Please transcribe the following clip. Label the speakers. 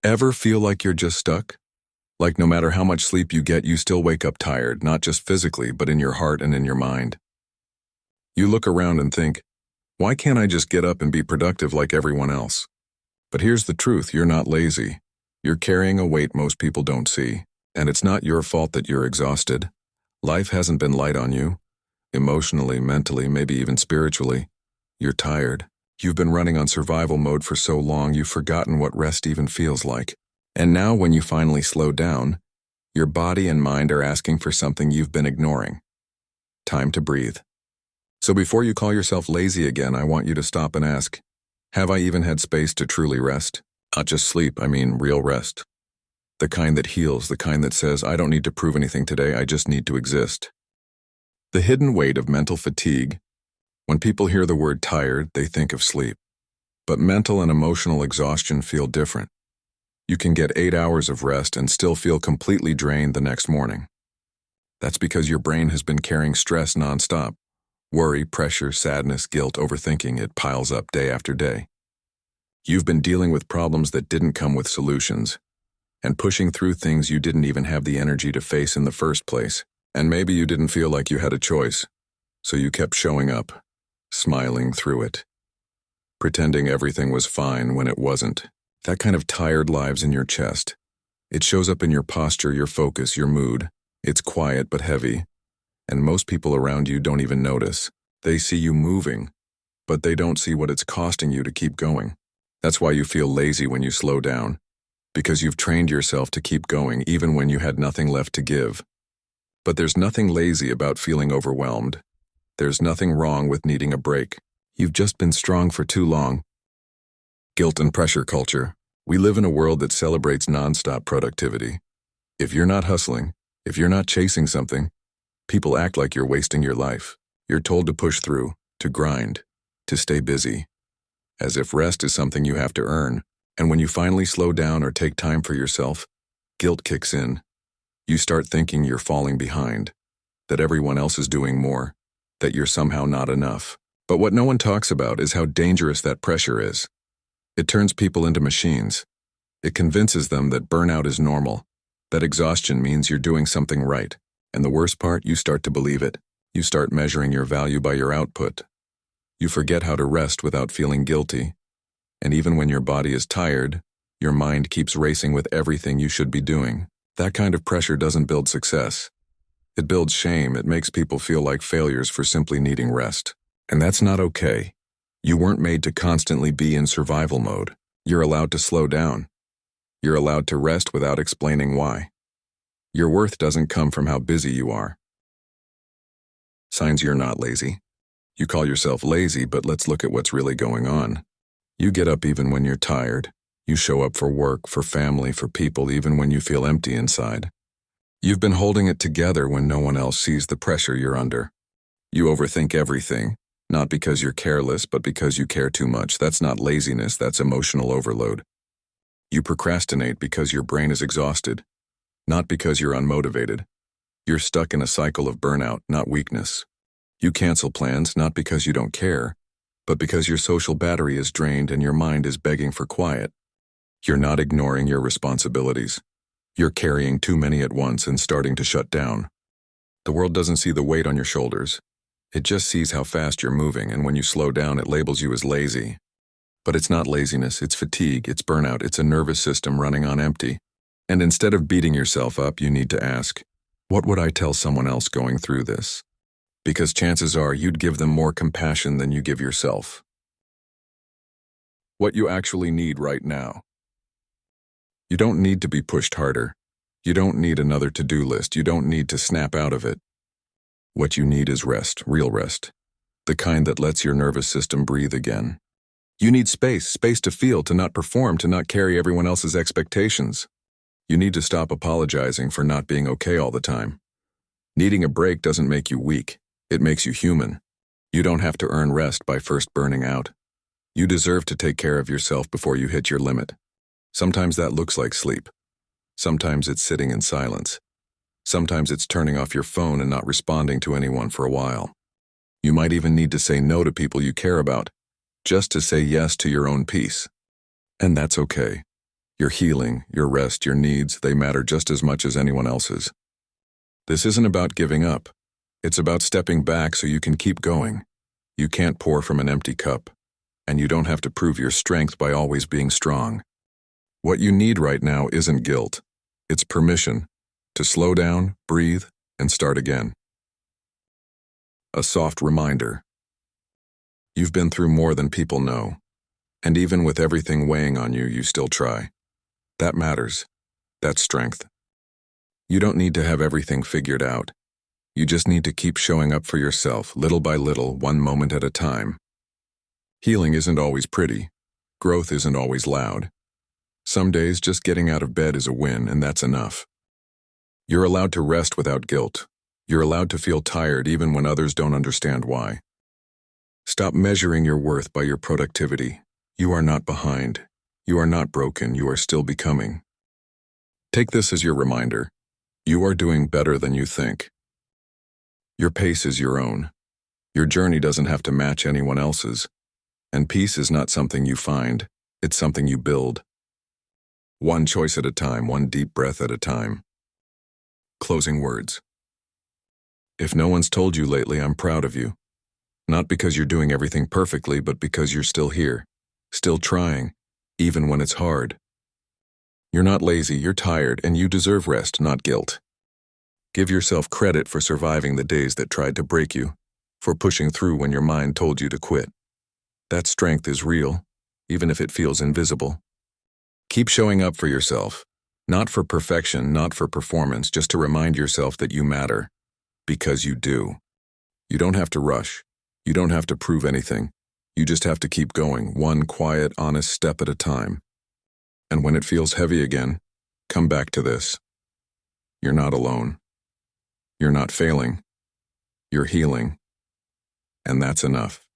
Speaker 1: Ever feel like you're just stuck? Like no matter how much sleep you get, you still wake up tired, not just physically, but in your heart and in your mind. You look around and think, why can't I just get up and be productive like everyone else? But here's the truth, you're not lazy. You're carrying a weight most people don't see, and it's not your fault that you're exhausted. Life hasn't been light on you. Emotionally, mentally, maybe even spiritually. You're tired. You've been running on survival mode for so long you've forgotten what rest even feels like. And now when you finally slow down, your body and mind are asking for something you've been ignoring. Time to breathe. So before you call yourself lazy again, I want you to stop and ask, have I even had space to truly rest? Not just sleep, I mean real rest. The kind that heals, the kind that says, I don't need to prove anything today, I just need to exist. The hidden weight of mental fatigue. When people hear the word tired, they think of sleep. But mental and emotional exhaustion feel different. You can get 8 hours of rest and still feel completely drained the next morning. That's because your brain has been carrying stress nonstop. Worry, pressure, sadness, guilt, overthinking, it piles up day after day. You've been dealing with problems that didn't come with solutions, and pushing through things you didn't even have the energy to face in the first place. And maybe you didn't feel like you had a choice, so you kept showing up, smiling through it, pretending everything was fine when it wasn't. That kind of tired lives in your chest. It shows up in your posture, your focus, your mood. It's quiet but heavy, and most people around you don't even notice. They see you moving, but they don't see what it's costing you to keep going. That's why you feel lazy when you slow down, because you've trained yourself to keep going even when you had nothing left to give. But there's nothing lazy about feeling overwhelmed. There's nothing wrong with needing a break. You've just been strong for too long. Guilt and pressure culture. We live in a world that celebrates nonstop productivity. If you're not hustling, if you're not chasing something, people act like you're wasting your life. You're told to push through, to grind, to stay busy, as if rest is something you have to earn. And when you finally slow down or take time for yourself, guilt kicks in. You start thinking you're falling behind, that everyone else is doing more, that you're somehow not enough. But what no one talks about is how dangerous that pressure is. It turns people into machines. It convinces them that burnout is normal, that exhaustion means you're doing something right. And the worst part, you start to believe it. You start measuring your value by your output. You forget how to rest without feeling guilty. And even when your body is tired, your mind keeps racing with everything you should be doing. That kind of pressure doesn't build success. It builds shame. It makes people feel like failures for simply needing rest. And that's not okay. You weren't made to constantly be in survival mode. You're allowed to slow down. You're allowed to rest without explaining why. Your worth doesn't come from how busy you are. Signs you're not lazy. You call yourself lazy, but let's look at what's really going on. You get up even when you're tired. You show up for work, for family, for people, even when you feel empty inside. You've been holding it together when no one else sees the pressure you're under. You overthink everything, not because you're careless, but because you care too much. That's not laziness, that's emotional overload. You procrastinate because your brain is exhausted, not because you're unmotivated. You're stuck in a cycle of burnout, not weakness. You cancel plans not because you don't care, but because your social battery is drained and your mind is begging for quiet. You're not ignoring your responsibilities. You're carrying too many at once and starting to shut down. The world doesn't see the weight on your shoulders. It just sees how fast you're moving, and when you slow down, it labels you as lazy. But it's not laziness, it's fatigue, it's burnout, it's a nervous system running on empty. And instead of beating yourself up, you need to ask, what would I tell someone else going through this? Because chances are you'd give them more compassion than you give yourself. What you actually need right now. You don't need to be pushed harder. You don't need another to-do list. You don't need to snap out of it. What you need is rest, real rest. The kind that lets your nervous system breathe again. You need space to feel, to not perform, to not carry everyone else's expectations. You need to stop apologizing for not being okay all the time. Needing a break doesn't make you weak. It makes you human. You don't have to earn rest by first burning out. You deserve to take care of yourself before you hit your limit. Sometimes that looks like sleep. Sometimes it's sitting in silence. Sometimes it's turning off your phone and not responding to anyone for a while. You might even need to say no to people you care about, just to say yes to your own peace. And that's okay. Your healing, your rest, your needs, they matter just as much as anyone else's. This isn't about giving up. It's about stepping back so you can keep going. You can't pour from an empty cup, and you don't have to prove your strength by always being strong. What you need right now isn't guilt. It's permission to slow down, breathe, and start again. A soft reminder. You've been through more than people know, and even with everything weighing on you, you still try. That matters. That's strength. You don't need to have everything figured out. You just need to keep showing up for yourself, little by little, one moment at a time. Healing isn't always pretty. Growth isn't always loud. Some days, just getting out of bed is a win, and that's enough. You're allowed to rest without guilt. You're allowed to feel tired even when others don't understand why. Stop measuring your worth by your productivity. You are not behind. You are not broken. You are still becoming. Take this as your reminder. You are doing better than you think. Your pace is your own. Your journey doesn't have to match anyone else's. And peace is not something you find. It's something you build. One choice at a time, one deep breath at a time. Closing words. If no one's told you lately, I'm proud of you. Not because you're doing everything perfectly, but because you're still here, still trying, even when it's hard. You're not lazy, you're tired, and you deserve rest, not guilt. Give yourself credit for surviving the days that tried to break you, for pushing through when your mind told you to quit. That strength is real, even if it feels invisible. Keep showing up for yourself, not for perfection, not for performance, just to remind yourself that you matter, because you do. You don't have to rush. You don't have to prove anything. You just have to keep going, one quiet, honest step at a time. And when it feels heavy again, come back to this. You're not alone. You're not failing. You're healing. And that's enough.